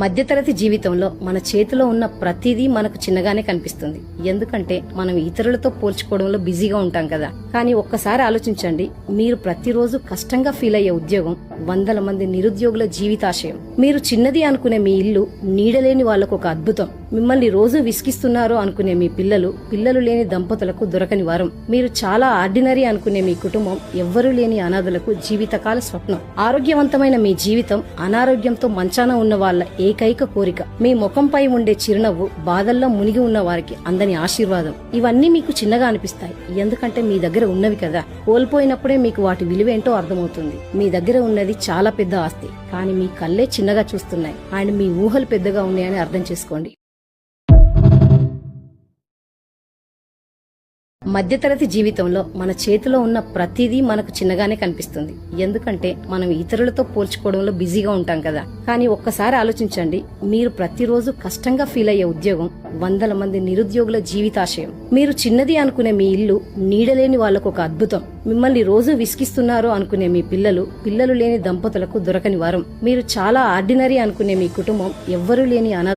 మధ్యతరగతి జీవితంలో మన చేతిలో ఉన్న ప్రతిదీ మనకు చిన్నగానే కనిపిస్తుంది. ఎందుకంటే మనం ఇతరులతో పోల్చుకోవడంలో బిజీగా ఉంటాం కదా. కానీ ఒక్కసారి ఆలోచించండి, మీరు ప్రతిరోజు కష్టంగా ఫీల్ అయ్యే ఉద్యోగం వందల మంది నిరుద్యోగుల జీవితాశయం. మీరు చిన్నది అనుకునే మీ ఇల్లు నీడలేని వాళ్లకు ఒక అద్భుతం. మిమ్మల్ని రోజు విసిగిస్తున్నారు అనుకునే మీ పిల్లలు లేని దంపతులకు దొరకని వరం. మీరు చాలా ఆర్డినరీ అనుకునే మీ కుటుంబం ఎవ్వరూ లేని అనాథులకు జీవితకాల స్వప్నం. ఆరోగ్యవంతమైన మీ జీవితం అనారోగ్యంతో మంచాన ఉన్న వాళ్ళ ఏకైక కోరిక. మీ ముఖంపై ఉండే చిరునవ్వు బాధల్లో మునిగి ఉన్న వారికి అందని ఆశీర్వాదం. ఇవన్నీ మీకు చిన్నగా అనిపిస్తాయి, ఎందుకంటే మీ దగ్గర ఉన్నవి కదా. కోల్పోయినప్పుడే మీకు వాటి విలువేంటో అర్థమవుతుంది. మీ దగ్గర ఉన్నది చాలా పెద్ద ఆస్తి, కానీ మీ కళ్ళే చిన్నగా చూస్తున్నాయి అండ్ మీ ఊహలు పెద్దగా ఉన్నాయని అర్థం చేసుకోండి. మధ్యతరగతి జీవితంలో మన చేతిలో ఉన్న ప్రతిదీ మనకు చిన్నగానే కనిపిస్తుంది. ఎందుకంటే మనం ఇతరులతో పోల్చుకోవడంలో బిజీగా ఉంటాం కదా. కానీ ఒక్కసారి ఆలోచించండి, మీరు ప్రతిరోజు కష్టంగా ఫీల్ అయ్యే ఉద్యోగం వందల మంది నిరుద్యోగుల జీవితాశయం. మీరు చిన్నది అనుకునే మీ ఇల్లు నీడలేని వాళ్లకు ఒక అద్భుతం. మిమ్మల్ని రోజు విసిగిస్తున్నారు అనుకునే మీ పిల్లలు లేని దంపతులకు దొరకని వరం. మీరు చాలా ఆర్డినరీ అనుకునే మీ కుటుంబం ఎవ్వరూ లేని అనాథ